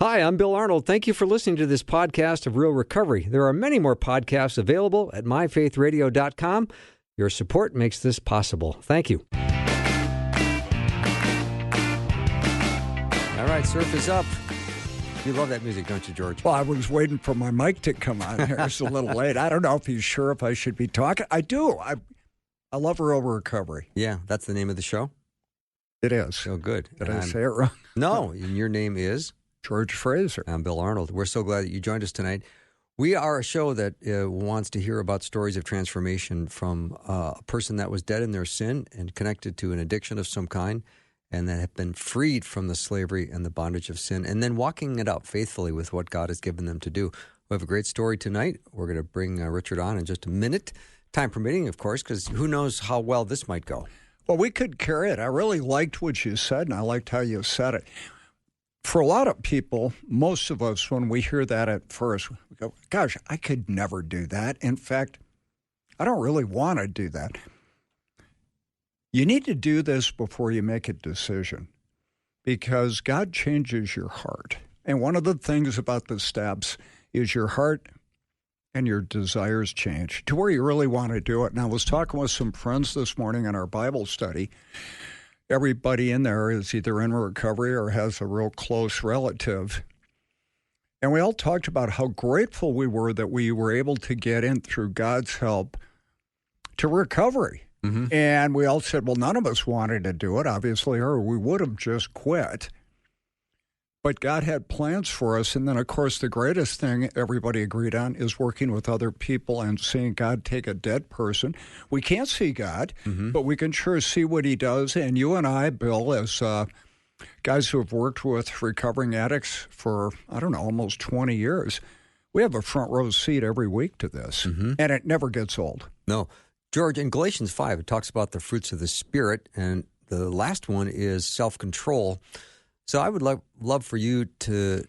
Hi, I'm Bill Arnold. Thank you for listening to this podcast of Real Recovery. There are many more podcasts available at myfaithradio.com. Your support makes this possible. Thank you. All right, surf is up. You love that music, don't you, George? Well, I was waiting for my mic to come on here. It's a little late. I don't know if he's sure if I should be talking. I do. I love Real Recovery. Yeah, that's the name of the show? It is. So good. Did I say it wrong? No, and your name is? George Fraser. I'm Bill Arnold. We're so glad that you joined us tonight. We are a show that wants to hear about stories of transformation from a person that was dead in their sin and connected to an addiction of some kind, and that have been freed from the slavery and the bondage of sin, and then walking it out faithfully with what God has given them to do. We have a great story tonight. We're going to bring Richard on in just a minute, time permitting, of course, because who knows how well this might go. Well, we could carry it. I really liked what you said, and I liked how you said it. For a lot of people, most of us, when we hear that at first, we go, gosh, I could never do that. In fact, I don't really want to do that. You need to do this before you make a decision, because God changes your heart. And one of the things about the steps is your heart and your desires change to where you really want to do it. And I was talking with some friends this morning in our Bible study. Everybody in there is either in recovery or has a real close relative. And we all talked about how grateful we were that we were able to get in through God's help to recovery. Mm-hmm. And we all said, well, none of us wanted to do it, obviously, or we would have just quit. But God had plans for us. And then, of course, the greatest thing everybody agreed on is working with other people and seeing God take a dead person. We can't see God, but we can sure see what he does. And you and I, Bill, as guys who have worked with recovering addicts for, I don't know, almost 20 years, we have a front row seat every week to this. And it never gets old. No. George, in Galatians 5, it talks about the fruits of the Spirit. And the last one is self-control. So I would love for you to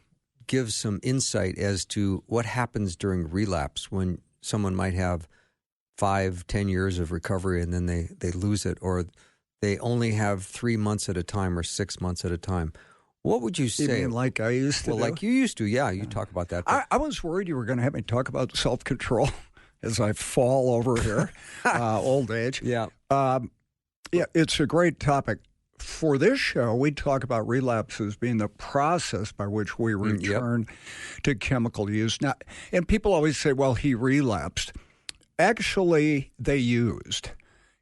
give some insight as to what happens during relapse when someone might have 5-10 years of recovery and then they lose it, or they only have 3 months at a time or 6 months at a time. What would you say? You mean like I used to do? Like you used to, yeah. You talk about that. I was worried you were going to have me talk about self-control as I fall over here, old age. Yeah. Yeah, it's a great topic. For this show, we talk about relapses being the process by which we return to chemical use. Now, and people always say, well, he relapsed. Actually, they used.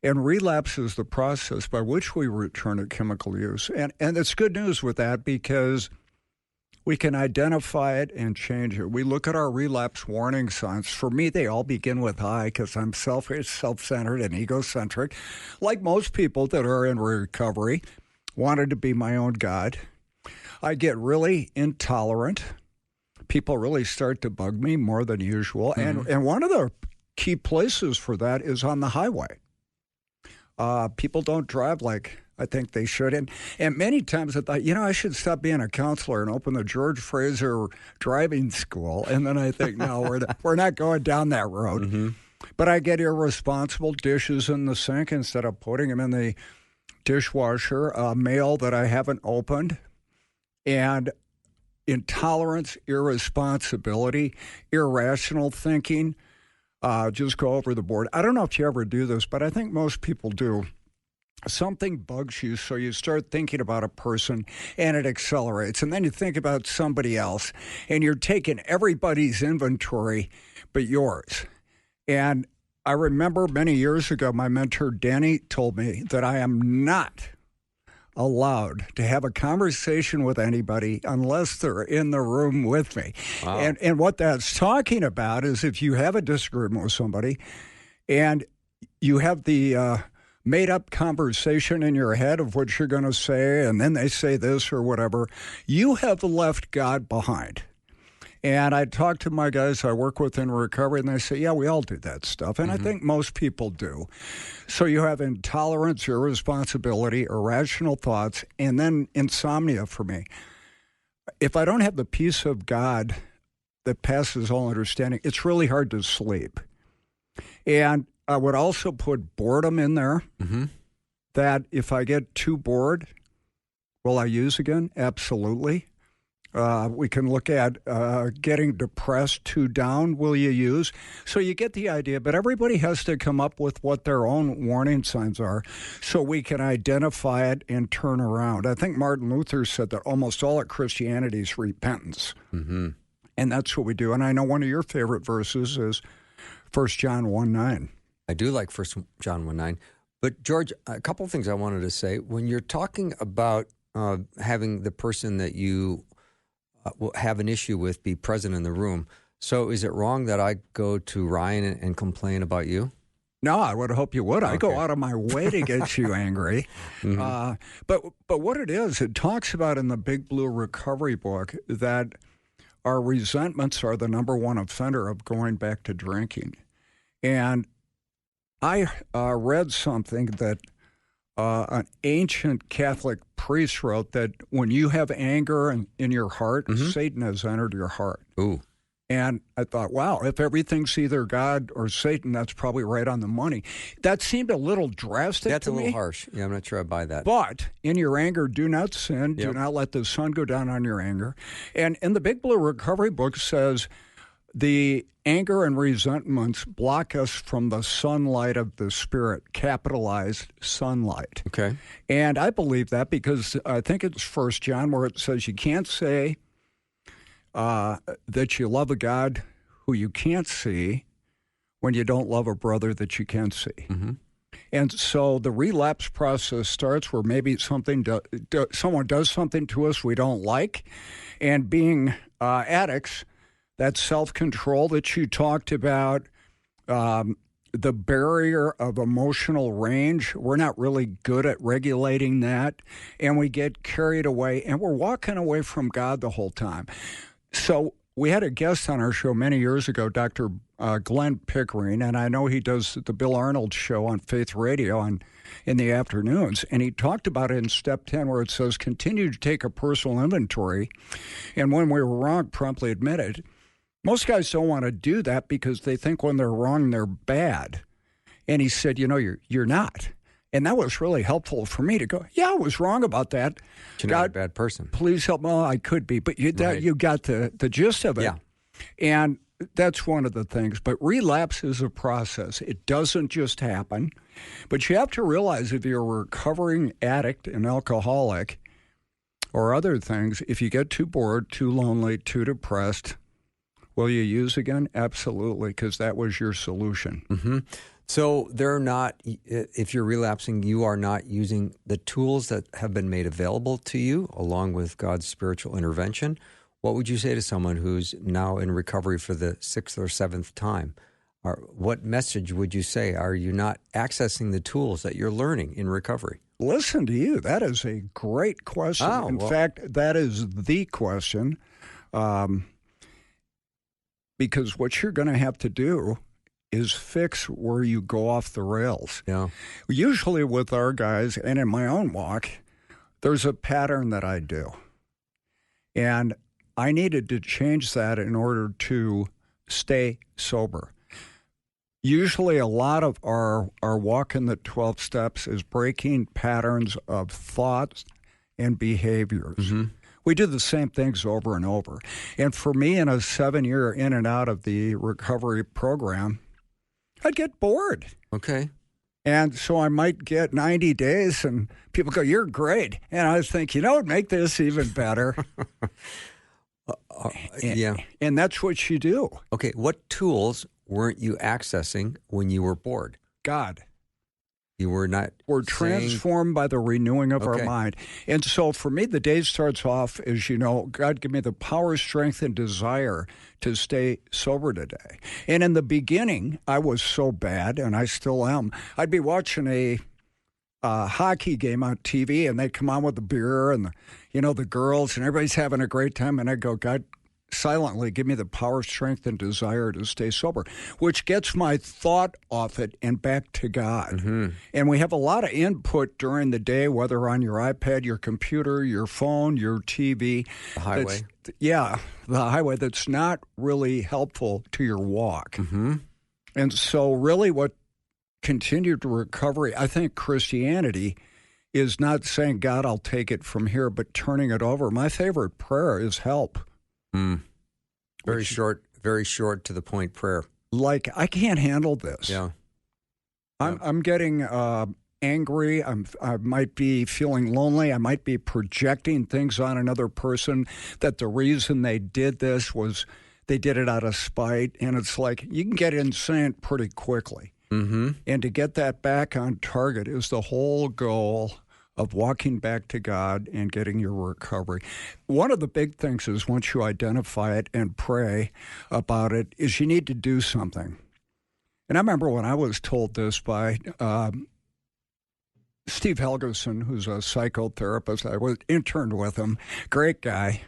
And relapse is the process by which we return to chemical use. And it's good news with that because we can identify it and change it. We look at our relapse warning signs. For me, they all begin with I because I'm selfish, self-centered, and egocentric. Like most people that are in recovery, wanted to be my own God. I get really intolerant. People really start to bug me more than usual. And one of the key places for that is on the highway. People don't drive like I think they should. And many times I thought, I should stop being a counselor and open the George Fraser driving school. And then I think, no, we're not going down that road. But I get irresponsible, dishes in the sink instead of putting them in the dishwasher, mail that I haven't opened, and intolerance, irresponsibility, irrational thinking, just go over the board. I don't know if you ever do this, but I think most people do. Something bugs you, so you start thinking about a person, and it accelerates. And then you think about somebody else, and you're taking everybody's inventory but yours. And I remember many years ago, my mentor, Danny, told me that I am not allowed to have a conversation with anybody unless they're in the room with me. Wow. And what that's talking about is if you have a disagreement with somebody and you have the made-up conversation in your head of what you're going to say, and then they say this or whatever, you have left God behind. And I talk to my guys I work with in recovery, and they say, yeah, we all do that stuff. And I think most people do. So you have intolerance, irresponsibility, irrational thoughts, and then insomnia for me. If I don't have the peace of God that passes all understanding, it's really hard to sleep. And I would also put boredom in there, that if I get too bored, will I use again? Absolutely. We can look at getting depressed, 2 down, will you use? So you get the idea, but everybody has to come up with what their own warning signs are so we can identify it and turn around. I think Martin Luther said that almost all of Christianity is repentance. Mm-hmm. And that's what we do. And I know one of your favorite verses is 1 John 1:9. I do like 1 John 1:9. But, George, a couple of things I wanted to say. When you're talking about having the person that you will have an issue with be present in the room, so is it wrong that I go to Ryan and complain about you? No, I would hope you would. Okay. I go out of my way to get you angry. Mm-hmm. But what it talks about in the Big Blue Recovery book that our resentments are the number one offender of going back to drinking. And I read something that an ancient Catholic priest wrote that when you have anger in your heart, Satan has entered your heart. Ooh. And I thought, wow, if everything's either God or Satan, that's probably right on the money. That seemed a little drastic to me. That's a little harsh. Yeah, I'm not sure I buy that. But in your anger, do not sin. Do not let the sun go down on your anger. And in the Big Blue Recovery book says the anger and resentments block us from the sunlight of the Spirit, capitalized sunlight. Okay. And I believe that because I think it's 1 John where it says you can't say that you love a God who you can't see when you don't love a brother that you can see. Mm-hmm. And so the relapse process starts where maybe someone does something to us we don't like. And being addicts, that self-control that you talked about, the barrier of emotional range, we're not really good at regulating that. And we get carried away, and we're walking away from God the whole time. So we had a guest on our show many years ago, Dr. Glenn Pickering, and I know he does the Bill Arnold show on Faith Radio in the afternoons. And he talked about it in Step 10 where it says, continue to take a personal inventory. And when we were wrong, promptly admit it. Most guys don't want to do that because they think when they're wrong, they're bad. And he said, you're not. And that was really helpful for me to go, yeah, I was wrong about that. You're not a bad person. Please help me. Well, I could be, but you got the gist of it. Yeah. And that's one of the things. But relapse is a process. It doesn't just happen. But you have to realize if you're a recovering addict, an alcoholic, or other things, if you get too bored, too lonely, too depressed, will you use again? Absolutely, because that was your solution. Mm-hmm. So they're not, if you're relapsing, you are not using the tools that have been made available to you along with God's spiritual intervention. What would you say to someone who's now in recovery for the 6th or 7th time? Or what message would you say? Are you not accessing the tools that you're learning in recovery? Listen to you. That is a great question. In fact, that is the question. Because what you're going to have to do is fix where you go off the rails. Yeah. Usually with our guys, and in my own walk, there's a pattern that I do. And I needed to change that in order to stay sober. Usually a lot of our walk in the 12 steps is breaking patterns of thoughts and behaviors. Mm-hmm. We do the same things over and over. And for me, in a 7-year in and out of the recovery program, I'd get bored. Okay. And so I might get 90 days and people go, you're great. And I think, it'd make this even better. Yeah. And that's what you do. Okay. What tools weren't you accessing when you were bored? God. You were not. We're transformed by the renewing of our mind. And so for me, the day starts off as, God give me the power, strength, and desire to stay sober today. And in the beginning, I was so bad, and I still am. I'd be watching a hockey game on TV, and they'd come on with the beer and, the girls, and everybody's having a great time. And I'd go, God, silently give me the power, strength, and desire to stay sober, which gets my thought off it and back to God. Mm-hmm. And we have a lot of input during the day, whether on your iPad, your computer, your phone, your TV. The highway. The highway that's not really helpful to your walk. Mm-hmm. And so really what continued to recovery, I think Christianity is not saying, God, I'll take it from here, but turning it over. My favorite prayer is help. Very short to the point prayer. Like, I can't handle this. Yeah. I'm getting angry. I might be feeling lonely. I might be projecting things on another person that the reason they did this was they did it out of spite. And it's like, you can get insane pretty quickly. Mm-hmm. And to get that back on target is the whole goal of walking back to God and getting your recovery. One of the big things is once you identify it and pray about it is you need to do something. And I remember when I was told this by Steve Helgeson, who's a psychotherapist. I was interned with him. Great guy.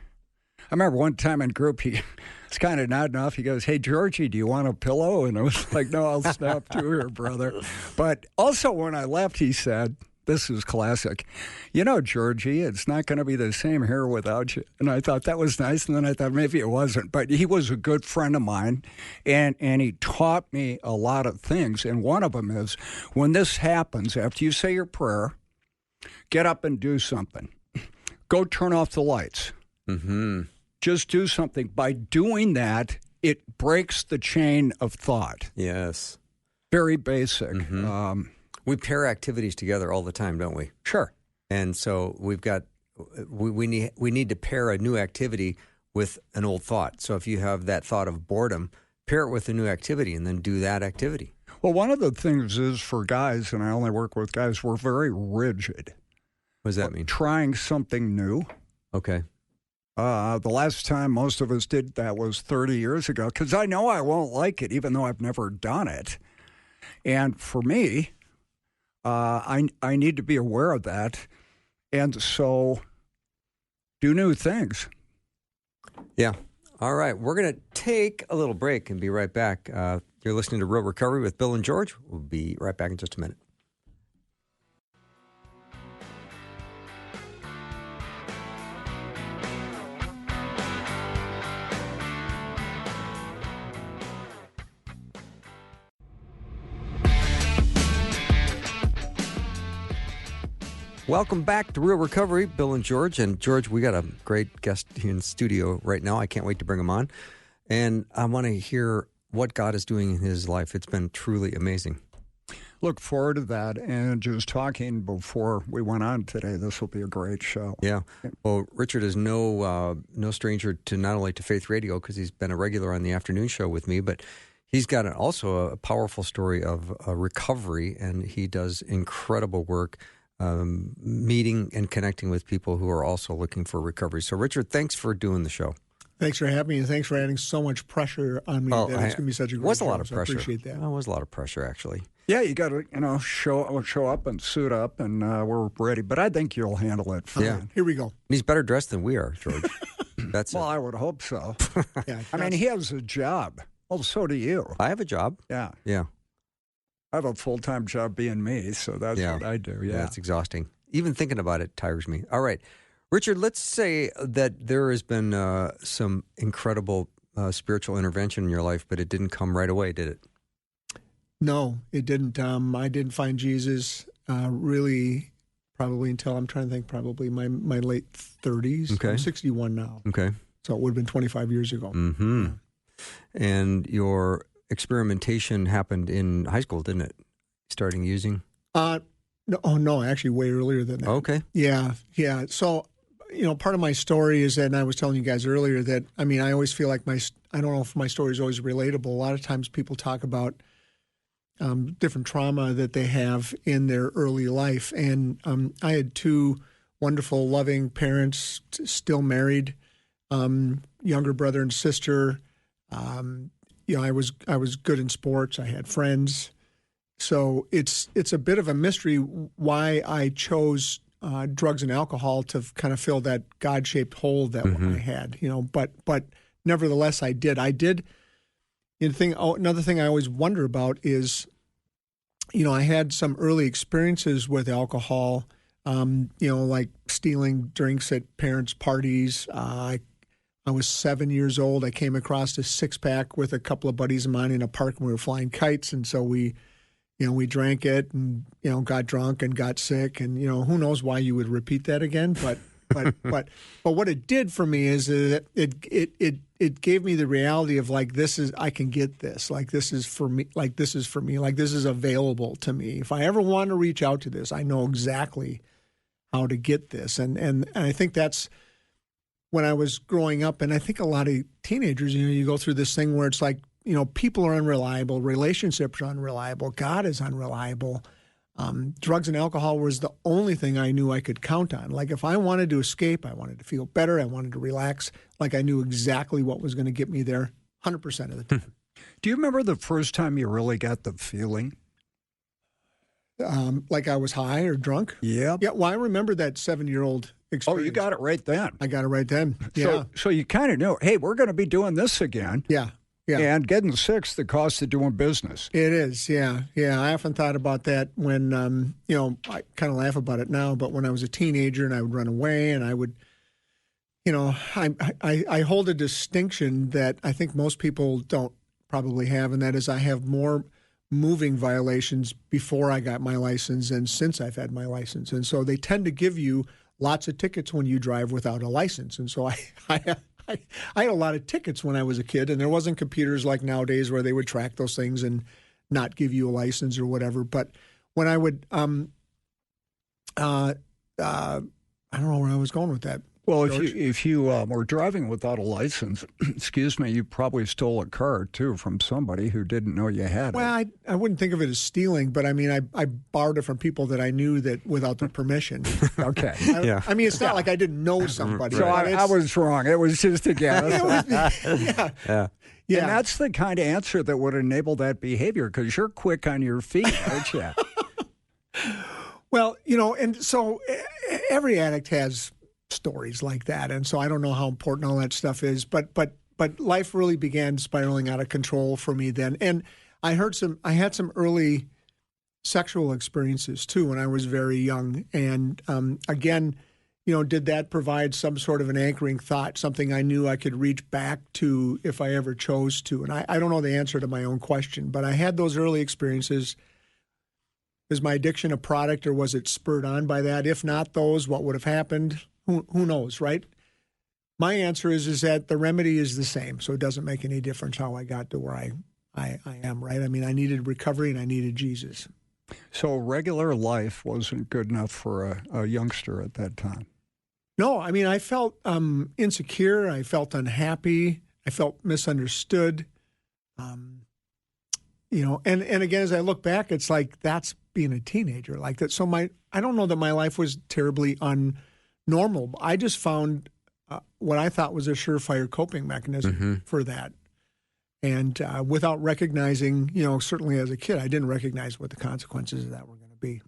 I remember one time in group, he was kind of nodding off. He goes, "Hey, Georgie, do you want a pillow?" And I was like, "No, I'll snap to her, brother." But also when I left, he said, this is classic, "You know, Georgie, it's not going to be the same here without you." And I thought that was nice. And then I thought maybe it wasn't. But he was a good friend of mine. And he taught me a lot of things. And one of them is when this happens, after you say your prayer, get up and do something. Go turn off the lights. Mm-hmm. Just do something. By doing that, it breaks the chain of thought. Yes. Very basic. Mm-hmm. We pair activities together all the time, don't we? Sure. And so we need to pair a new activity with an old thought. So if you have that thought of boredom, pair it with a new activity and then do that activity. Well, one of the things is for guys, and I only work with guys, we're very rigid. What does that mean? Trying something new. Okay. The last time most of us did that was 30 years ago, because I know I won't like it, even though I've never done it. And for me, I need to be aware of that. And so do new things. Yeah. All right. We're going to take a little break and be right back. You're listening to Real Recovery with Bill and George. We'll be right back in just a minute. Welcome back to Real Recovery, Bill and George. And George, we got a great guest here in the studio right now. I can't wait to bring him on. And I want to hear what God is doing in his life. It's been truly amazing. Look forward to that. And just talking before we went on today, this will be a great show. Yeah. Well, Richard is no stranger to not only to Faith Radio, because he's been a regular on the afternoon show with me, but he's got also a powerful story of recovery, and he does incredible work meeting and connecting with people who are also looking for recovery. So, Richard, thanks for doing the show. Thanks for having me, and thanks for adding so much pressure on me. That it's going to be such a great show. Was a lot of pressure. I appreciate that. It was a lot of pressure, actually. Yeah, you got to show up and suit up, and we're ready. But I think you'll handle it fine. Yeah. Here we go. And he's better dressed than we are, George. That's well, I would hope so. Yeah, I mean, he has a job. Well, so do you. I have a job. Yeah. Yeah. I have a full-time job being me, so that's what I do. Yeah. It's exhausting. Even thinking about it tires me. All right. Richard, let's say that there has been some incredible spiritual intervention in your life, but it didn't come right away, did it? No, it didn't. I didn't find Jesus really probably until, I'm trying to think, probably my late 30s. Okay. I'm 61 now. Okay. So it would have been 25 years ago. Mm-hmm. Yeah. And your experimentation happened in high school, didn't it? Starting using? No, actually way earlier than that. Okay. Yeah. So, part of my story is that, and I was telling you guys earlier that, I always feel like I don't know if my story is always relatable. A lot of times people talk about different trauma that they have in their early life. And I had two wonderful, loving parents, still married, younger brother and sister. I was good in sports. I had friends. So it's a bit of a mystery why I chose drugs and alcohol to kind of fill that God-shaped hole that I had, but nevertheless I did. Another thing I always wonder about is, I had some early experiences with alcohol, like stealing drinks at parents' parties. I was 7 years old. I came across a 6-pack with a couple of buddies of mine in a park, and we were flying kites, and so we we drank it and, got drunk and got sick. And, who knows why you would repeat that again. But what it did for me is that it gave me the reality of like, I can get this. Like, this is for me. Like, this is available to me. If I ever want to reach out to this, I know exactly how to get this. And I think that's when I was growing up. And I think a lot of teenagers, you go through this thing where it's like, people are unreliable, relationships are unreliable, God is unreliable. Drugs and alcohol was the only thing I knew I could count on. Like if I wanted to escape, I wanted to feel better, I wanted to relax, like I knew exactly what was going to get me there 100% of the time. Do you remember the first time you really got the feeling? Like I was high or drunk? Yeah. Yeah, well, I remember that 7-year-old experience. Oh, you got it right then. I got it right then. Yeah. So you kind of knew, hey, we're going to be doing this again. Yeah. Yeah. And getting sick's the cost of doing business. It is, yeah. Yeah, I often thought about that when, I kind of laugh about it now, but when I was a teenager and I would run away and I would, I hold a distinction that I think most people don't probably have, and that is I have more moving violations before I got my license and since I've had my license. And so they tend to give you lots of tickets when you drive without a license. And so I had a lot of tickets when I was a kid, and there wasn't computers like nowadays where they would track those things and not give you a license or whatever. But when I would, I don't know where I was going with that. Well, if you were driving without a license, excuse me, you probably stole a car, too, from somebody who didn't know you had it. Well, I wouldn't think of it as stealing, but I mean, I borrowed it from people that I knew that without their permission. Okay. I mean, it's not like I didn't know somebody. So I was wrong. It was just a guess. Yeah. And that's the kind of answer that would enable that behavior, because you're quick on your feet, aren't you? Well, and so every addict has stories like that, and so I don't know how important all that stuff is, but life really began spiraling out of control for me then, and I had some early sexual experiences too when I was very young, and again, did that provide some sort of an anchoring thought, something I knew I could reach back to if I ever chose to? And I don't know the answer to my own question, but I had those early experiences. Is my addiction a product, or was it spurred on by that? If not those, what would have happened? Who knows, right? My answer is that the remedy is the same, so it doesn't make any difference how I got to where I am, right? I mean, I needed recovery and I needed Jesus. So regular life wasn't good enough for a youngster at that time? No, I mean, I felt insecure. I felt unhappy. I felt misunderstood. And again, as I look back, it's like that's being a teenager like that. So I don't know that my life was terribly normal. I just found what I thought was a surefire coping mechanism for that. And without recognizing, certainly as a kid, I didn't recognize what the consequences of that were going to be.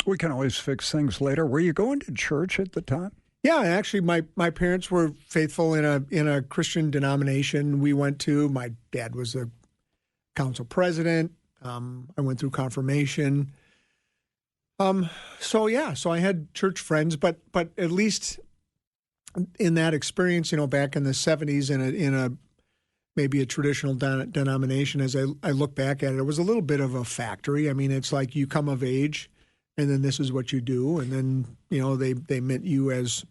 We can always fix things later. Were you going to church at the time? Yeah, actually, my parents were faithful in a Christian denomination we went to. My dad was a council president. I went through confirmation. So I had church friends, but at least in that experience, back in the 70s in a maybe a traditional denomination, as I look back at it, it was a little bit of a factory. I mean, it's like you come of age and then this is what you do. And then, they meant you as,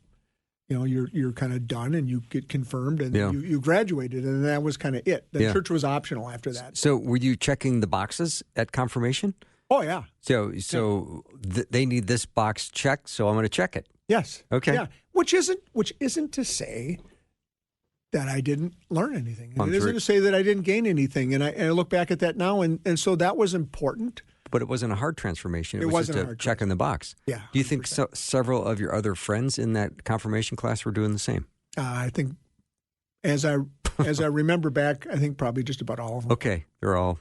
you're kind of done and you get confirmed and you graduated, and that was kind of it. The church was optional after that. So were you checking the boxes at confirmation? Oh, yeah. So they need this box checked, so I'm going to check it. Yes. Okay. Yeah. Which isn't to say that I didn't learn anything. It isn't to say that I didn't gain anything. And I look back at that now, and so that was important. But it wasn't a hard transformation. It was wasn't just a check in the box. Yeah. Do you think several of your other friends in that confirmation class were doing the same? I think, as I remember back, I think probably just about all of them. Okay, they're all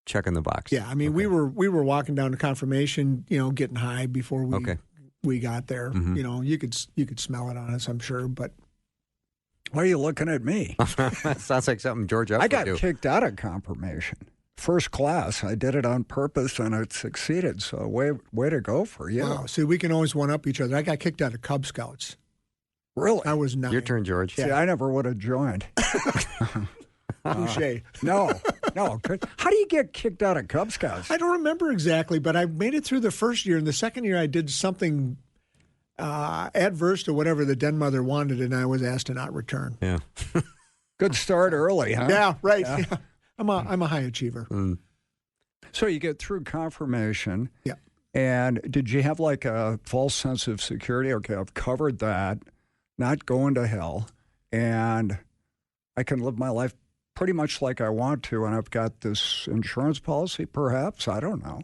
checking the box. Yeah, I mean, we were walking down to confirmation, getting high before we got there. Mm-hmm. You could smell it on us, I'm sure, but. Why are you looking at me? Sounds like something George F. I got would do. kicked out of confirmation. First class. I did it on purpose, and it succeeded. So way to go for you. Wow. See, we can always one-up each other. I got kicked out of Cub Scouts. Really? I was 9. Your turn, George. See, I never would have joined. Touche. No, No, how do you get kicked out of Cub Scouts? I don't remember exactly, but I made it through the first year. And the second year, I did something adverse to whatever the den mother wanted, and I was asked to not return. Yeah. Good start early, huh? Yeah, right. Yeah. I'm a high achiever. Mm. So you get through confirmation. Yeah. And did you have like a false sense of security? Okay, I've covered that, not going to hell, and I can live my life pretty much like I want to, and I've got this insurance policy, perhaps. I don't know.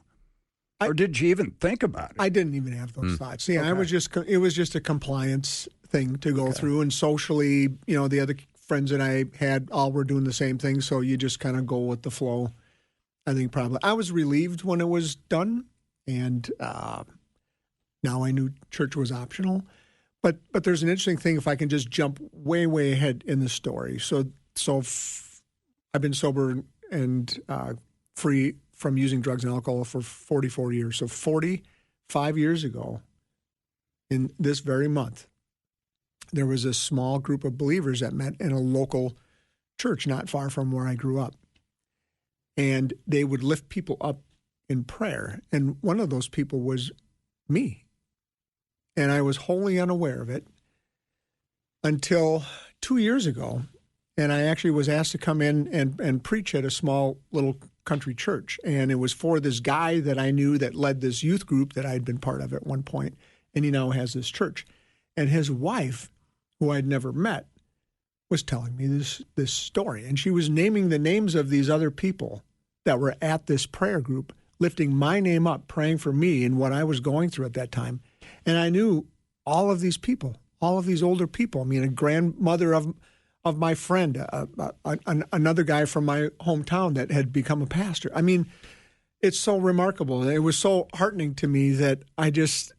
Or did you even think about it? I didn't even have those thoughts. Yeah, okay. It was just a compliance thing to go through, and socially, the other friends that I had all were doing the same thing, so you just kind of go with the flow. I think probably I was relieved when it was done, and now I knew church was optional. But there's an interesting thing if I can just jump way, way ahead in the story. So I've been sober and free from using drugs and alcohol for 44 years. So 45 years ago, in this very month, there was a small group of believers that met in a local church not far from where I grew up. And they would lift people up in prayer. And one of those people was me. And I was wholly unaware of it until 2 years ago. And I actually was asked to come in and preach at a small little country church. And it was for this guy that I knew that led this youth group that I'd been part of at one point. And he now has this church. And his wife, who I'd never met, was telling me this story. And she was naming the names of these other people that were at this prayer group, lifting my name up, praying for me and what I was going through at that time. And I knew all of these people, all of these older people. I mean, a grandmother of my friend, another guy from my hometown that had become a pastor. I mean, it's so remarkable. And it was so heartening to me that I just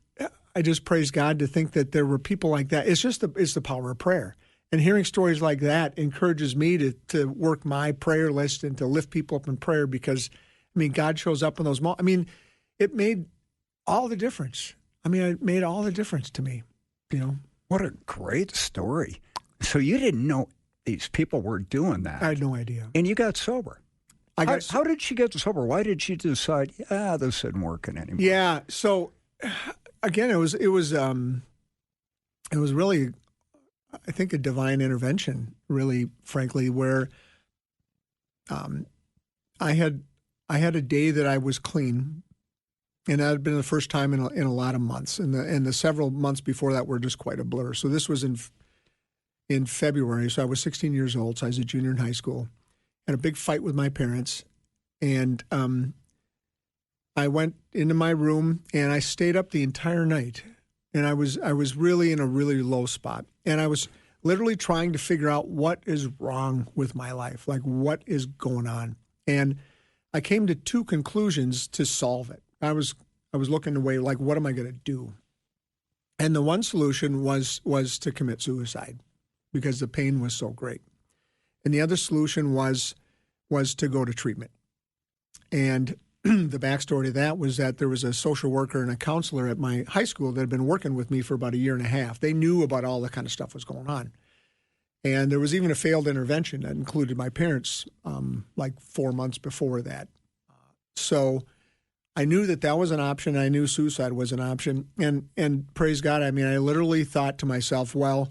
praise God to think that there were people like that. It's the power of prayer. And hearing stories like that encourages me to work my prayer list and to lift people up in prayer because, I mean, God shows up in those moments. I mean, it made all the difference. I mean, it made all the difference to me, What a great story. So you didn't know these people were doing that. I had no idea. And you got sober. How did she get sober? Why did she decide, this isn't working anymore? Yeah. So again, it was really, I think, a divine intervention, really, frankly, where I had a day that I was clean, and that had been the first time in a lot of months, and the several months before that were just quite a blur. So this was in February, so I was 16 years old, so I was a junior in high school. Had a big fight with my parents, and I went into my room, and I stayed up the entire night, and I was really in a really low spot, and I was literally trying to figure out what is wrong with my life, like what is going on, and I came to two conclusions to solve it. I was looking away, like, what am I going to do? And the one solution was to commit suicide because the pain was so great. And the other solution was to go to treatment. And the backstory to that was that there was a social worker and a counselor at my high school that had been working with me for about a year and a half. They knew about all the kind of stuff was going on. And there was even a failed intervention that included my parents like 4 months before that. So I knew that was an option. I knew suicide was an option. And praise God, I mean, I literally thought to myself, well,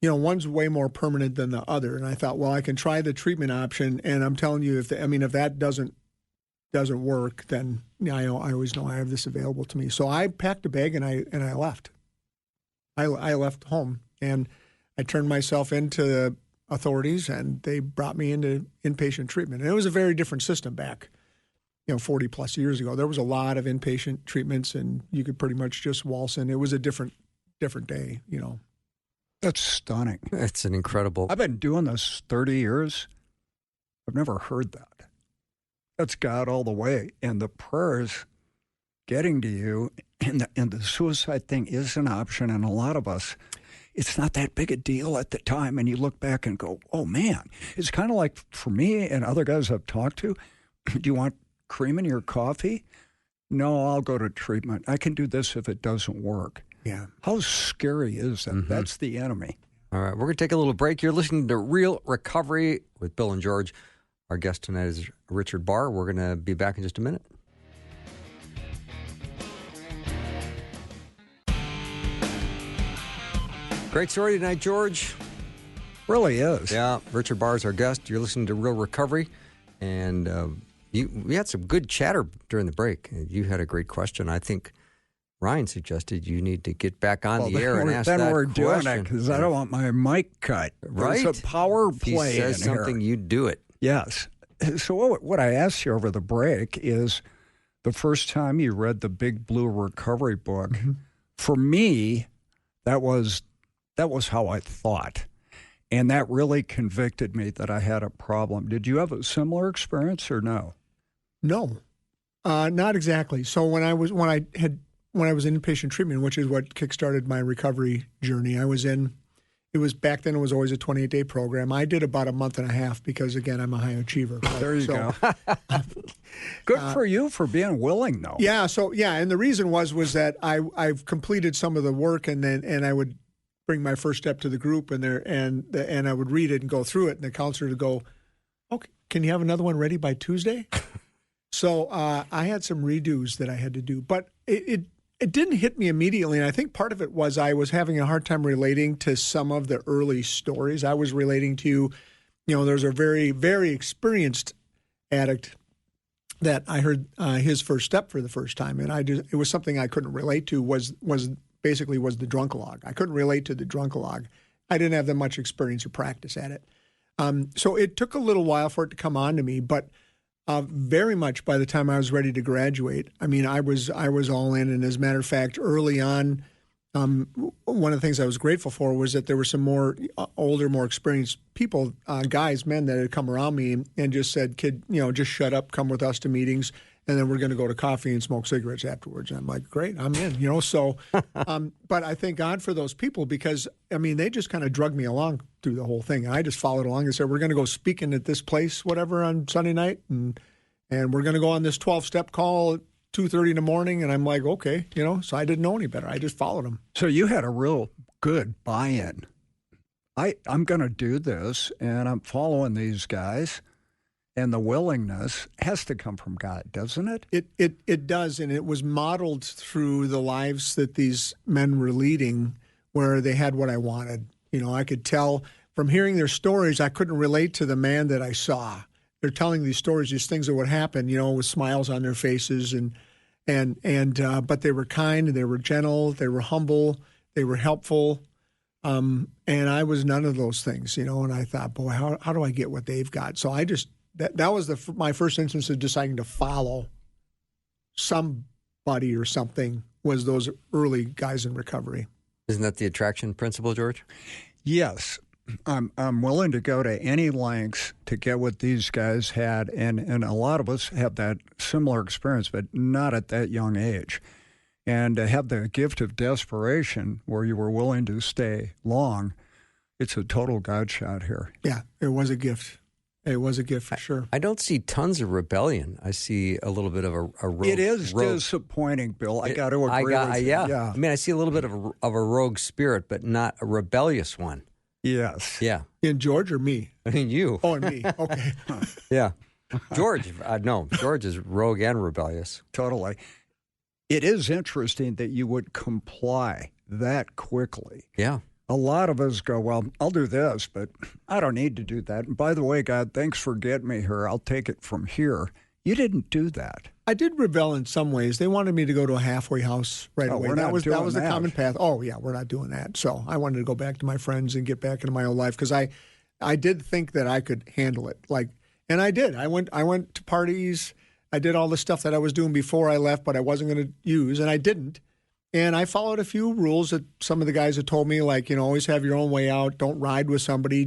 one's way more permanent than the other. And I thought, well, I can try the treatment option. And I'm telling you, if that doesn't work, then I always know I have this available to me. So I packed a bag and I left. I left home and I turned myself into the authorities, and they brought me into inpatient treatment. And it was a very different system back, 40 plus years ago. There was a lot of inpatient treatments, and you could pretty much just waltz in. It was a different day, That's stunning. It's an incredible. I've been doing this 30 years. I've never heard that. That's God all the way. And the prayers getting to you, and the suicide thing is an option. And a lot of us, it's not that big a deal at the time. And you look back and go, oh, man. It's kind of like for me and other guys I've talked to, do you want cream in your coffee? No, I'll go to treatment. I can do this if it doesn't work. Yeah. How scary is that? Mm-hmm. That's the enemy. All right. We're going to take a little break. You're listening to Real Recovery with Bill and George. Our guest tonight is Richard Barr. We're going to be back in just a minute. Great story tonight, George. Really is. Yeah, Richard Barr is our guest. You're listening to Real Recovery, and we had some good chatter during the break. You had a great question. I think Ryan suggested you need to get back on the air and ask that question. Then we're doing it because I don't want my mic cut. Right? There's a power play He says in something, here. you do it. Yes. So what I asked you over the break is the first time you read the Big Blue Recovery book. Mm-hmm. For me, that was how I thought. And that really convicted me that I had a problem. Did you have a similar experience or no? No, not exactly. So when I was in inpatient treatment, which is what kickstarted my recovery journey, back then it was always a 28-day program. I did about a month and a half because, again, I'm a high achiever. Right? There you go. Good for you for being willing, though. Yeah. So and the reason was that I've completed some of the work, and I would bring my first step to the group, and I would read it and go through it, and the counselor would go, "Okay, can you have another one ready by Tuesday?" So I had some redos that I had to do, but it didn't hit me immediately, and I think part of it was I was having a hard time relating to some of the early stories. I was relating to, there's a very, very experienced addict that I heard his first step for the first time, and it was something I couldn't relate to. Was the drunkalog. I couldn't relate to the drunkalog. I didn't have that much experience or practice at it, so it took a little while for it to come on to me, but. Very much by the time I was ready to graduate, I mean, I was all in. And as a matter of fact, early on, one of the things I was grateful for was that there were some more older, more experienced people, men that had come around me and just said, "Kid, just shut up, come with us to meetings, and then we're going to go to coffee and smoke cigarettes afterwards." And I'm like, "Great, I'm in." So, but I thank God for those people because, I mean, they just kind of drug me along through the whole thing. I just followed along. They said, "We're going to go speaking at this place, whatever, on Sunday night, and we're going to go on this 12-step call at 2:30 in the morning." And I'm like, "Okay," So I didn't know any better. I just followed them. So you had a real good buy-in. I'm going to do this, and I'm following these guys. And the willingness has to come from God, doesn't it? It does, and it was modeled through the lives that these men were leading, where they had what I wanted. I could tell from hearing their stories, I couldn't relate to the man that I saw. They're telling these stories, these things that would happen, with smiles on their faces, but they were kind, they were gentle, they were humble, they were helpful, and I was none of those things, And I thought, boy, how do I get what they've got? So I just. That was my first instance of deciding to follow somebody or something, was those early guys in recovery. Isn't that the attraction principle, George? Yes. I'm willing to go to any lengths to get what these guys had, and a lot of us have that similar experience, but not at that young age. And to have the gift of desperation where you were willing to stay long, it's a total God shot here. Yeah, it was a gift. It was a gift for sure. I don't see tons of rebellion. I see a little bit of a rogue. It is disappointing, Bill. I got to agree with you. Yeah. I mean, I see a little bit of a rogue spirit, but not a rebellious one. Yes. Yeah. In George or me? I mean, you. Oh, and me. Okay. Yeah. George, no. George is rogue and rebellious. Totally. It is interesting that you would comply that quickly. Yeah. A lot of us go, well, I'll do this, but I don't need to do that. And by the way, God, thanks for getting me here. I'll take it from here. You didn't do that. I did rebel in some ways. They wanted me to go to a halfway house right away. That was the common path. Oh, yeah, we're not doing that. So I wanted to go back to my friends and get back into my own life because I did think that I could handle it. And I did. I went to parties. I did all the stuff that I was doing before I left, but I wasn't going to use, and I didn't. And I followed a few rules that some of the guys had told me, like, always have your own way out. Don't ride with somebody,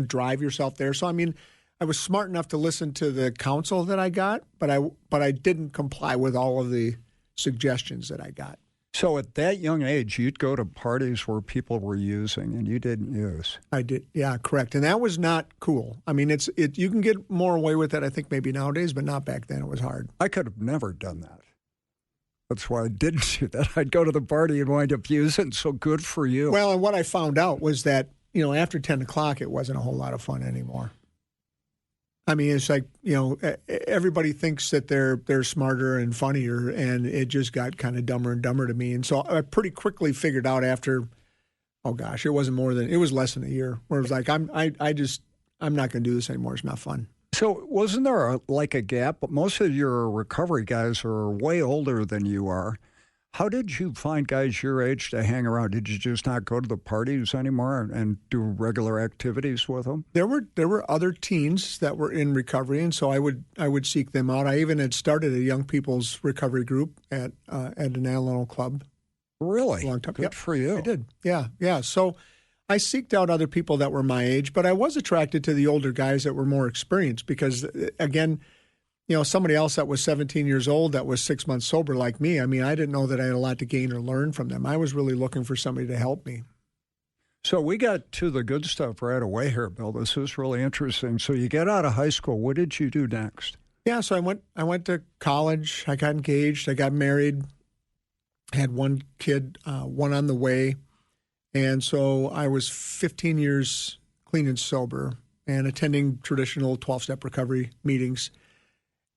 drive yourself there. So, I mean, I was smart enough to listen to the counsel that I got, but I didn't comply with all of the suggestions that I got. So at that young age, you'd go to parties where people were using and you didn't use. I did. Yeah, correct. And that was not cool. I mean, you can get more away with it, I think, maybe nowadays, but not back then. It was hard. I could have never done that. That's why I didn't do that. I'd go to the party and wind up using, so good for you. Well, and what I found out was that, after 10 o'clock, it wasn't a whole lot of fun anymore. I mean, it's like, everybody thinks that they're smarter and funnier, and it just got kind of dumber and dumber to me. And so I pretty quickly figured out after, oh gosh, it was less than a year, where it was like, I'm not going to do this anymore. It's not fun. So wasn't there a gap? But most of your recovery guys are way older than you are. How did you find guys your age to hang around? Did you just not go to the parties anymore and do regular activites with them? There were other teens that were in recovery, and so I would seek them out. I even had started a young people's recovery group at an Antelope Club. Really? A long time. Good for you. I did. Yeah. So I seeked out other people that were my age, but I was attracted to the older guys that were more experienced because, again, somebody else that was 17 years old that was 6 months sober like me, I mean, I didn't know that I had a lot to gain or learn from them. I was really looking for somebody to help me. So we got to the good stuff right away here, Bill. This is really interesting. So you get out of high school. What did you do next? Yeah, so I went to college. I got engaged. I got married. Had one kid, one on the way. And so I was 15 years clean and sober and attending traditional 12-step recovery meetings.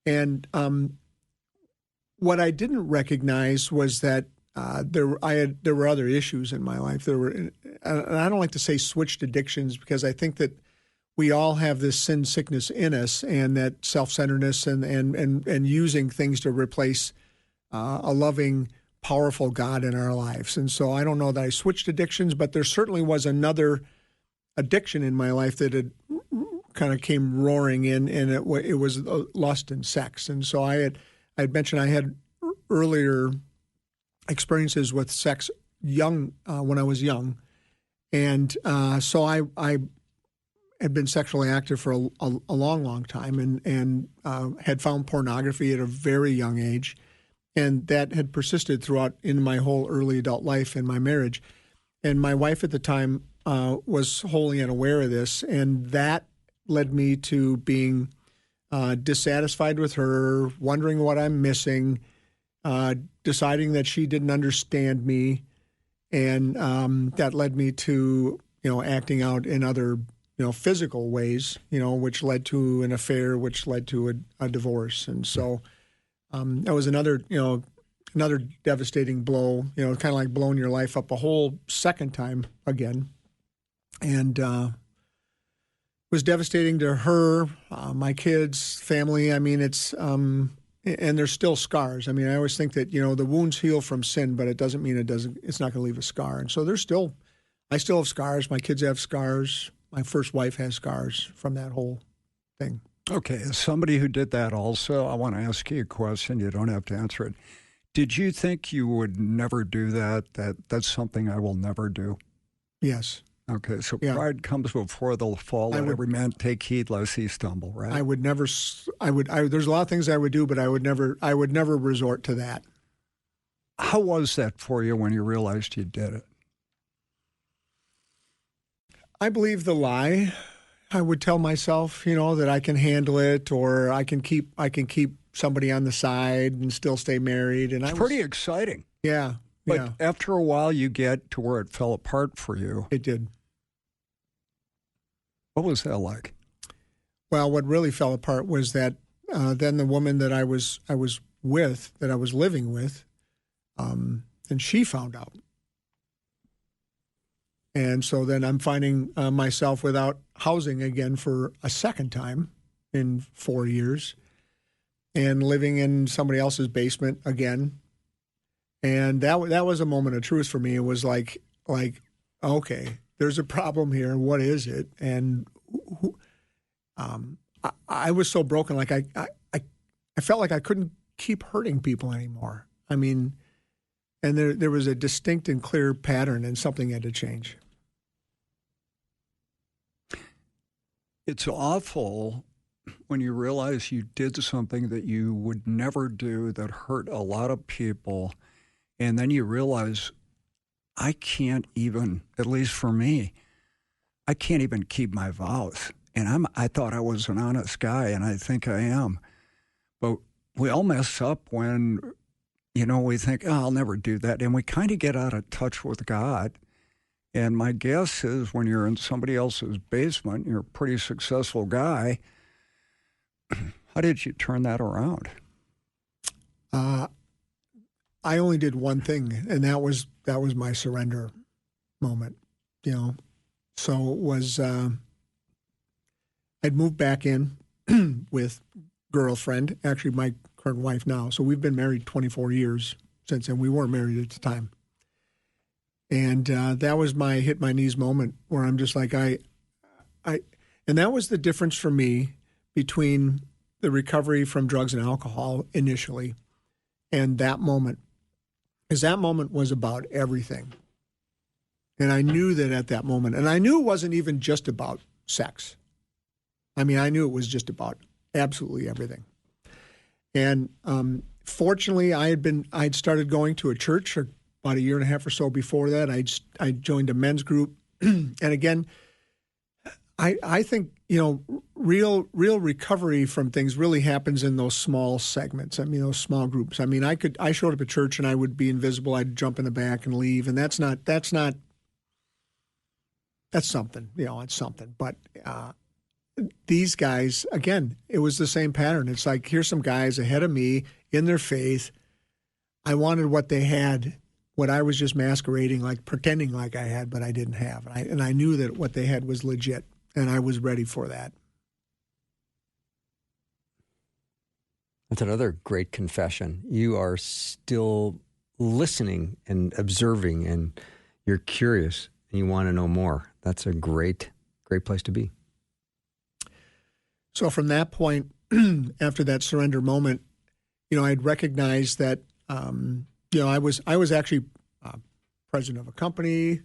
And what I didn't recognize was that there were other issues in my life. And I don't like to say switched addictions because I think that we all have this sin sickness in us, and that self-centeredness and using things to replace a loving, powerful God in our lives. And so I don't know that I switched addictions, but there certainly was another addiction in my life that had kind of came roaring in, and it was lust and sex. And so I had mentioned I had earlier experiences with sex when I was young, and so I had been sexually active for a long time, and had found pornography at a very young age, and that had persisted throughout in my whole early adult life and my marriage. And my wife at the time was wholly unaware of this, and that led me to being dissatisfied with her, wondering what I'm missing, deciding that she didn't understand me, and that led me to acting out in other physical ways, which led to an affair, which led to a divorce. And so that was another devastating blow, kind of like blowing your life up a whole second time again. And was devastating to her, my kids, family. I mean, it's and there's still scars. I mean, I always think that the wounds heal from sin, but it doesn't mean it's not going to leave a scar. And so I still have scars. My kids have scars. My first wife has scars from that whole thing. Okay, as somebody who did that also, I want to ask you a question. You don't have to answer it. Did you think you would never do that? That's something I will never do? Yes. Okay, so pride comes before the fall. Let every man take heed lest he stumble, right? I would never. There's a lot of things I would do, but I would never resort to that. How was that for you when you realized you did it? I believe the lie. I would tell myself, that I can handle it, or I can keep somebody on the side and still stay married. And it's pretty exciting. Yeah. But after a while, you get to where it fell apart for you. It did. What was that like? Well, what really fell apart was that then the woman that I was with, that I was living with, and she found out. And so then I'm finding myself without housing again for a second time in 4 years, and living in somebody else's basement again. And that was a moment of truth for me. It was like, okay, there's a problem here. What is it? And I was so broken. Like I felt like I couldn't keep hurting people anymore. I mean, and there was a distinct and clear pattern, and something had to change. It's awful when you realize you did something that you would never do, that hurt a lot of people, and then you realize, I can't even, at least for me, I can't even keep my vows. And I thought I was an honest guy, and I think I am. But we all mess up when, we think, I'll never do that. And we kind of get out of touch with God. And my guess is when you're in somebody else's basement, you're a pretty successful guy, How did you turn that around? I only did one thing, and that was my surrender moment. So it was. I'd moved back in with girlfriend, actually my current wife now. So we've been married 24 years since then. We weren't married at the time. And that was my hit my knees moment where I'm just like, and that was the difference for me between the recovery from drugs and alcohol initially and that moment. Because that moment was about everything. And I knew that at that moment. And I knew it wasn't even just about sex. I mean, I knew it was just about absolutely everything. And fortunately, I'd started going to a church about a year and a half or so before that. I joined a men's group. And again, I think, real recovery from things really happens in those small segments. I mean, those small groups. I mean, I showed up at church and I would be invisible. I'd jump in the back and leave. And that's something, it's something. But these guys, again, it was the same pattern. It's like, here's some guys ahead of me in their faith. I wanted what they had, what I was just masquerading, like pretending like I had, but I didn't have. And I knew that what they had was legit, and I was ready for that. That's another great confession. You are still listening and observing, and you're curious, and you want to know more. That's a great, great place to be. So from that point, after that surrender moment, I'd recognized that, I was actually president of a company.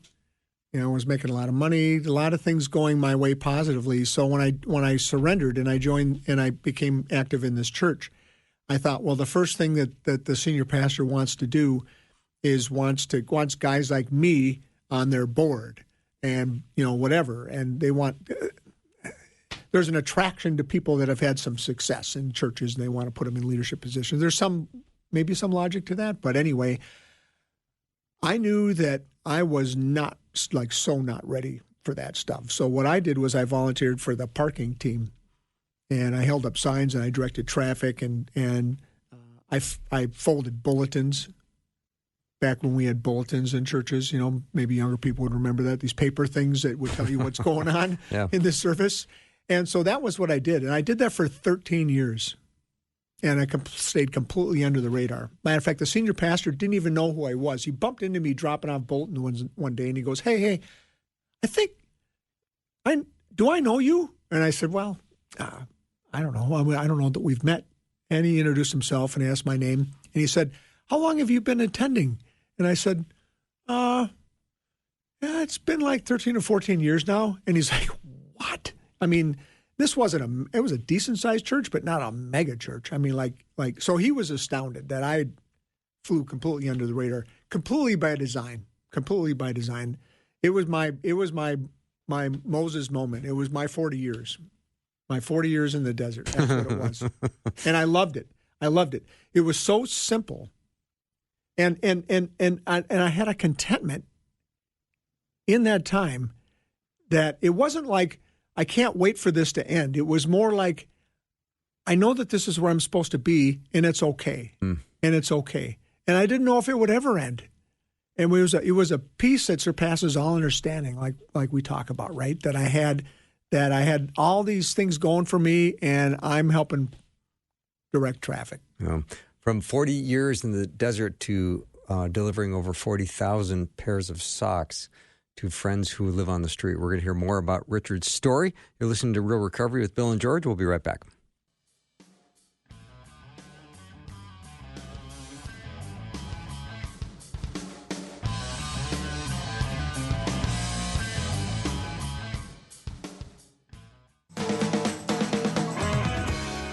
I was making a lot of money, a lot of things going my way positively. So when I surrendered and I joined and I became active in this church, I thought, well, the first thing that the senior pastor wants to do is wants guys like me on their board and, whatever. And they want... There's an attraction to people that have had some success in churches, and they want to put them in leadership positions. There's maybe some logic to that. But anyway, I knew that I was not ready for that stuff. So what I did was I volunteered for the parking team, and I held up signs and I directed traffic, and I folded bulletins back when we had bulletins in churches. Maybe younger people would remember that, these paper things that would tell you what's going on in this service. And so that was what I did. And I did that for 13 years. And I stayed completely under the radar. Matter of fact, the senior pastor didn't even know who I was. He bumped into me dropping off bulletins one day, and he goes, hey, do I know you? And I said, well, I don't know. I don't know that we've met. And he introduced himself and asked my name. And he said, how long have you been attending? And I said, it's been like 13 or 14 years now. And he's like, what? I mean, this wasn't it was a decent sized church, but not a mega church. I mean, so he was astounded that I flew completely under the radar, completely by design. It was my Moses moment. It was my 40 years in the desert. That's what it was. And I loved it. It was so simple. And I had a contentment in that time that it wasn't like, I can't wait for this to end. It was more like, I know that this is where I'm supposed to be, and it's okay. And it's okay. And I didn't know if it would ever end. And it was a peace that surpasses all understanding, like we talk about, right? That I had all these things going for me, and I'm helping direct traffic. From 40 years in the desert to delivering over 40,000 pairs of socks to friends who live on the street. We're going to hear more about Richard's story. You're listening to Real Recovery with Bill and George. We'll be right back.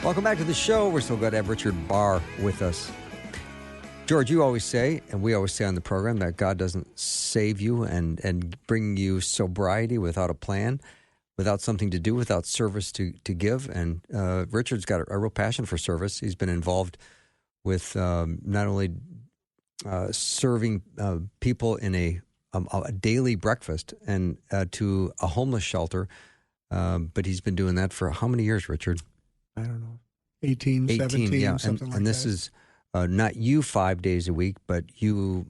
Welcome back to the show. We're so glad to have Richard Barr with us. George, you always say, and we always say on the program, that God doesn't save you and bring you sobriety without a plan, without something to do, without service to give. And Richard's got a real passion for service. He's been involved with not only serving people in a daily breakfast and to a homeless shelter, but he's been doing that for how many years, Richard? I don't know, 18, 17, yeah. something like that. And this is not you 5 days a week, but you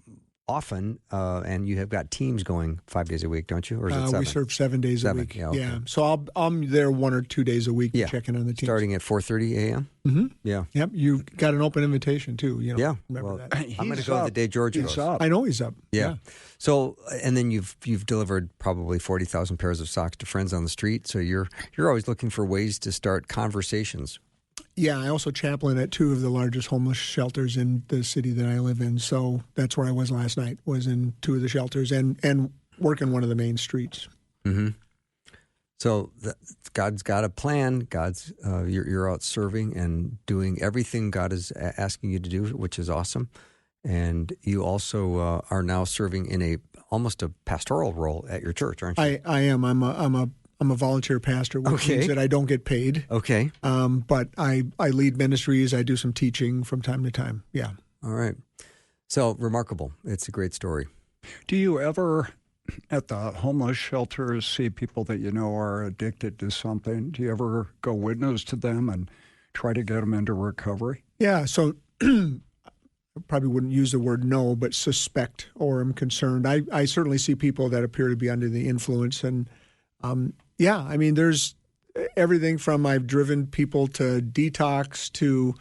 often, and you have got teams going 5 days a week, don't you? Or is it 7? We serve 7 days a week. Yeah, okay. So I'm there 1 or 2 days a week checking on the team. Starting at 4:30 a.m.? Mm-hmm. Yeah. Yep. You've got an open invitation, too. Remember that. I'm going to go the day George goes. Up. I know he's up. Yeah. So, and then you've delivered probably 40,000 pairs of socks to friends on the street. So you're always looking for ways to start conversations. Yeah, I also chaplain at 2 of the largest homeless shelters in the city that I live in. So that's where I was last night, was in 2 of the shelters and working one of the main streets. Mm-hmm. So God's got a plan. You're out serving and doing everything God is asking you to do, which is awesome. And you also are now serving in almost a pastoral role at your church, aren't you? I am. I'm a volunteer pastor, which means that I don't get paid. Okay. But I lead ministries. I do some teaching from time to time. Yeah. All right. So remarkable. It's a great story. Do you ever, at the homeless shelters, see people that you know are addicted to something? Do you ever go witness to them and try to get them into recovery? Yeah. So I probably wouldn't use the word no, but suspect or am concerned. I certainly see people that appear to be under the influence. And I mean, there's everything from I've driven people to detox to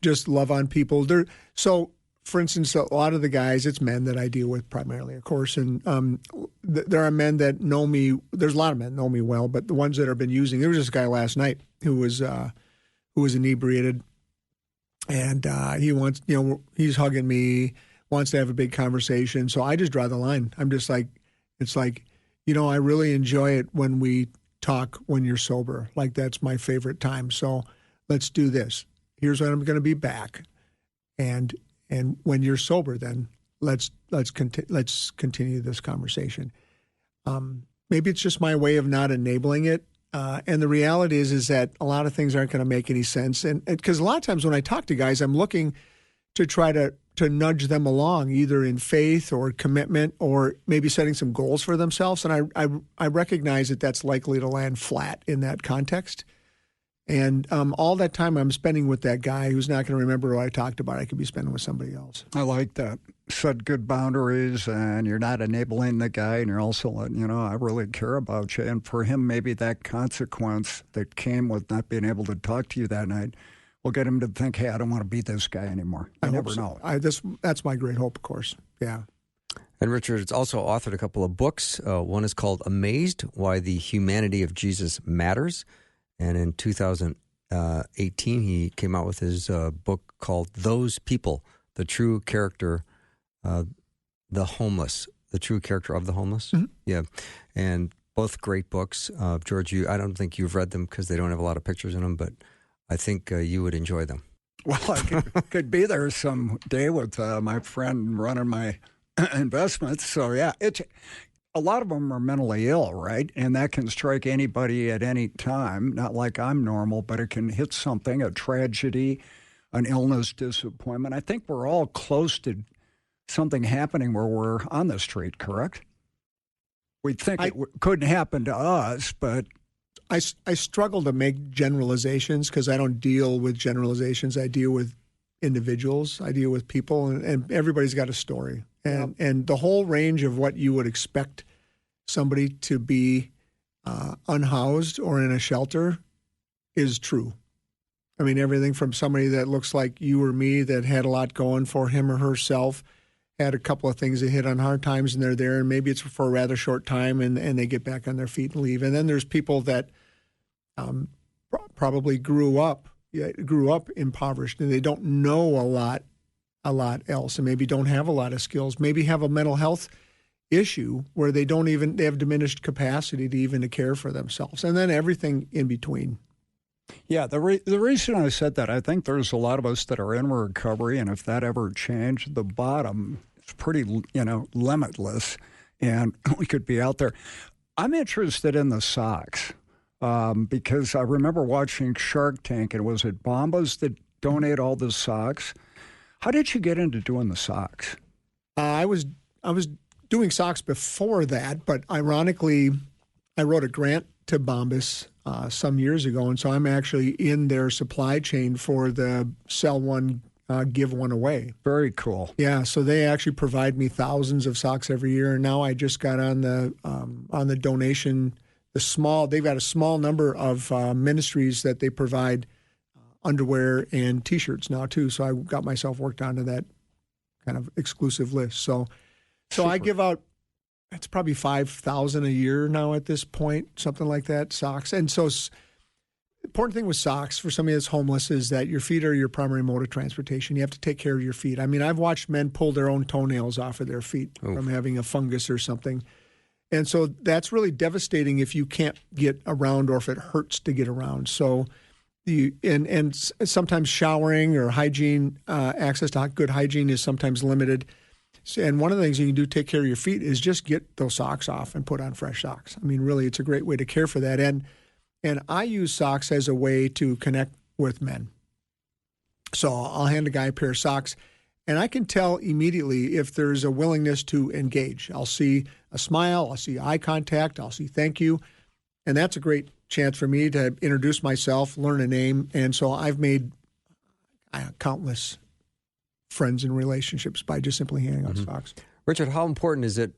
just love on people. So, for instance, a lot of the guys, it's men that I deal with primarily, of course, and there are men that know me. There's a lot of men that know me well, but the ones that have been using, there was this guy last night who was inebriated, and he's hugging me, wants to have a big conversation. So I just draw the line. I'm just like, it's like, I really enjoy it when we talk when you're sober. Like, that's my favorite time. So let's do this. Here's when I'm going to be back. And when you're sober, then let's continue this conversation. Maybe it's just my way of not enabling it. And the reality is that a lot of things aren't going to make any sense. And because a lot of times when I talk to guys, I'm looking to try to nudge them along, either in faith or commitment, or maybe setting some goals for themselves. And I recognize that that's likely to land flat in that context. And all that time I'm spending with that guy who's not going to remember what I talked about, I could be spending with somebody else. I like that. Set good boundaries, and you're not enabling the guy, and you're also letting, I really care about you. And for him, maybe that consequence that came with not being able to talk to you that night will get him to think, hey, I don't want to be this guy anymore. I never know. That's my great hope, of course. Yeah. And Richard's also authored a couple of books. One is called Amazed, Why the Humanity of Jesus Matters. And in 2018, he came out with his book called Those People, The True Character, the Homeless, The True Character of the Homeless. Mm-hmm. Yeah. And both great books. George, I don't think you've read them because they don't have a lot of pictures in them, but I think you would enjoy them. Well, I could be there some day with my friend running my investments. So, yeah, a lot of them are mentally ill, right? And that can strike anybody at any time. Not like I'm normal, but it can hit something, a tragedy, an illness, disappointment. I think we're all close to something happening where we're on the street, correct? We think it couldn't happen to us, but I struggle to make generalizations because I don't deal with generalizations. I deal with individuals. I deal with people, and everybody's got a story. And the whole range of what you would expect somebody to be unhoused or in a shelter is true. I mean, everything from somebody that looks like you or me that had a lot going for him or herself, had a couple of things that hit on hard times, and they're there, and maybe it's for a rather short time, and they get back on their feet and leave. And then there's people that probably grew up impoverished, and they don't know a lot else, and maybe don't have a lot of skills, maybe have a mental health issue where they have diminished capacity to care for themselves, and then everything in between. Yeah, the reason I said that, I think there's a lot of us that are in recovery, and if that ever changed, the bottom is pretty, limitless, and we could be out there. I'm interested in the socks because I remember watching Shark Tank, and was it Bombas that donate all the socks? How did you get into doing the socks? I was doing socks before that, but ironically, I wrote a grant to Bombas some years ago, and so I'm actually in their supply chain for the sell one, give one away. Very cool. Yeah, so they actually provide me thousands of socks every year, and now I just got on the donation. They've got a small number of ministries that they provide underwear and T-shirts now too. So I got myself worked onto that kind of exclusive list. So I give out, it's probably 5,000 a year now at this point, something like that, socks. And so the important thing with socks for somebody that's homeless is that your feet are your primary mode of transportation. You have to take care of your feet. I mean, I've watched men pull their own toenails off of their feet from having a fungus or something. And so that's really devastating if you can't get around or if it hurts to get around. So and sometimes showering or hygiene, access to good hygiene is sometimes limited. And one of the things you can do to take care of your feet is just get those socks off and put on fresh socks. I mean, really, it's a great way to care for that. And I use socks as a way to connect with men. So I'll hand a guy a pair of socks, and I can tell immediately if there's a willingness to engage. I'll see a smile, I'll see eye contact, I'll see thank you. And that's a great chance for me to introduce myself, learn a name. And so I've made countless friends and relationships by just simply handing out socks. Richard, how important is it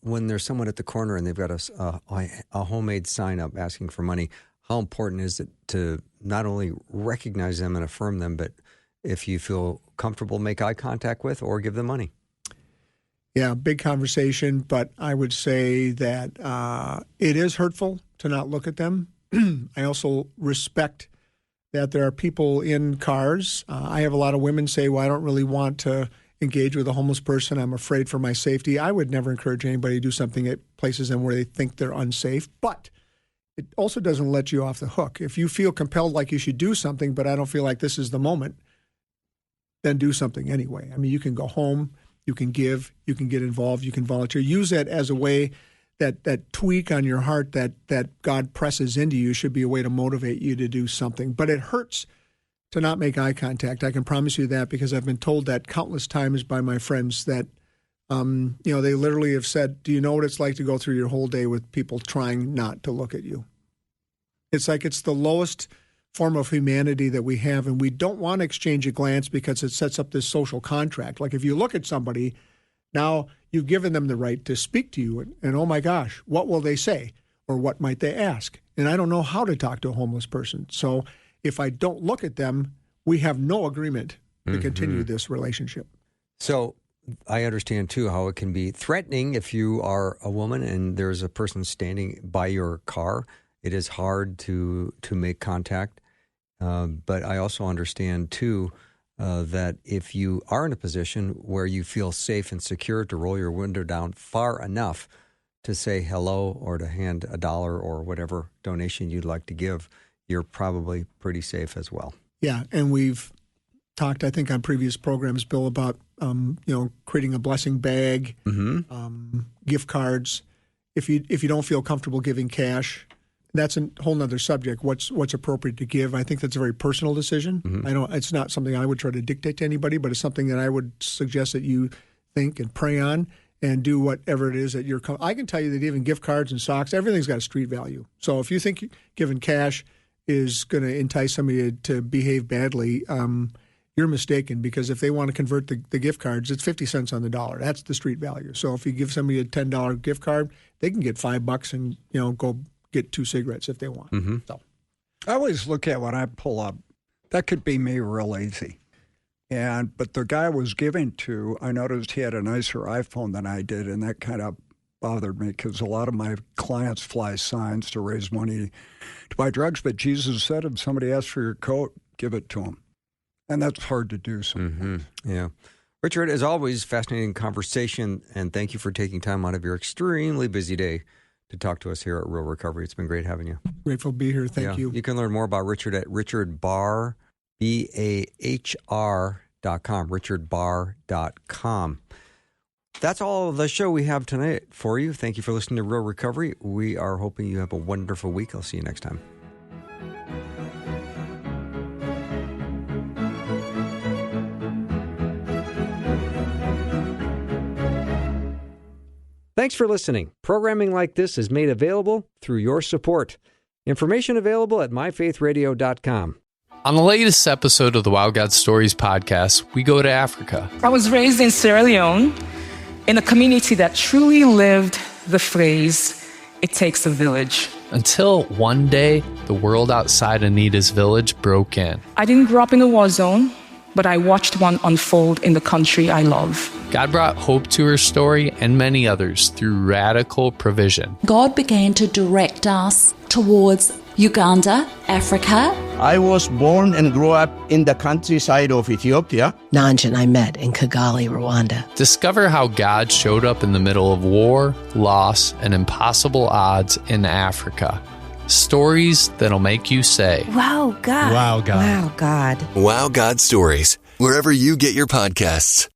when there's someone at the corner and they've got a homemade sign up asking for money? How important is it to not only recognize them and affirm them, but if you feel comfortable, make eye contact with or give them money? Yeah, big conversation, but I would say that it is hurtful to not look at them. I also respect that there are people in cars. I have a lot of women say, well, I don't really want to engage with a homeless person. I'm afraid for my safety. I would never encourage anybody to do something that places them where they think they're unsafe, but it also doesn't let you off the hook. If you feel compelled like you should do something, but I don't feel like this is the moment, then do something anyway. I mean, you can go home, you can give, you can get involved, you can volunteer. Use that as a way, that tweak on your heart that God presses into you should be a way to motivate you to do something. But it hurts to not make eye contact. I can promise you that because I've been told that countless times by my friends that, they literally have said, do you know what it's like to go through your whole day with people trying not to look at you? It's like it's the lowest form of humanity that we have, and we don't want to exchange a glance because it sets up this social contract. Like if you look at somebody, now you've given them the right to speak to you, and oh my gosh, what will they say? Or what might they ask? And I don't know how to talk to a homeless person. So if I don't look at them, we have no agreement to continue this relationship. So I understand, too, how it can be threatening if you are a woman and there's a person standing by your car. It is hard to make contact. But I also understand, too, that if you are in a position where you feel safe and secure to roll your window down far enough to say hello or to hand $1 or whatever donation you'd like to give, you're probably pretty safe as well. Yeah, and we've talked, I think, on previous programs, Bill, about creating a blessing bag, gift cards. If you don't feel comfortable giving cash, that's a whole nother subject. What's appropriate to give? I think that's a very personal decision. It's not something I would try to dictate to anybody, but it's something that I would suggest that you think and pray on and do whatever it is that you're. I can tell you that even gift cards and socks, everything's got a street value. So if you think giving cash is going to entice somebody to behave badly, you're mistaken, because if they want to convert the gift cards, it's 50 cents on the dollar. That's the street value. So if you give somebody a $10 gift card, they can get $5 and go get 2 cigarettes if they want. So I always look at when I pull up, that could be me real easy. But the guy I was giving to, I noticed he had a nicer iPhone than I did, and that kind of bothered me because a lot of my clients fly signs to raise money to buy drugs. But Jesus said, if somebody asks for your coat, give it to them. And that's hard to do sometimes. Yeah. Richard, as always, fascinating conversation, and thank you for taking time out of your extremely busy day to talk to us here at Real Recovery. It's been great having you. Grateful to be here. Thank you. You can learn more about Richard at richardbarr.com, richardbarr.com. That's all the show we have tonight for you. Thank you for listening to Real Recovery. We are hoping you have a wonderful week. I'll see you next time. Thanks for listening. Programming like this is made available through your support. Information available at myfaithradio.com. On the latest episode of the Wow God Stories podcast, we go to Africa. I was raised in Sierra Leone in a community that truly lived the phrase, "It takes a village." Until one day, the world outside Anita's village broke in. I didn't grow up in a war zone, but I watched one unfold in the country I love. God brought hope to her story and many others through radical provision. God began to direct us towards Uganda, Africa. I was born and grew up in the countryside of Ethiopia. Nanj and I met in Kigali, Rwanda. Discover how God showed up in the middle of war, loss, and impossible odds in Africa. Stories that'll make you say, "Wow, God. Wow, God. Wow, God." Wow, God Stories. Wherever you get your podcasts.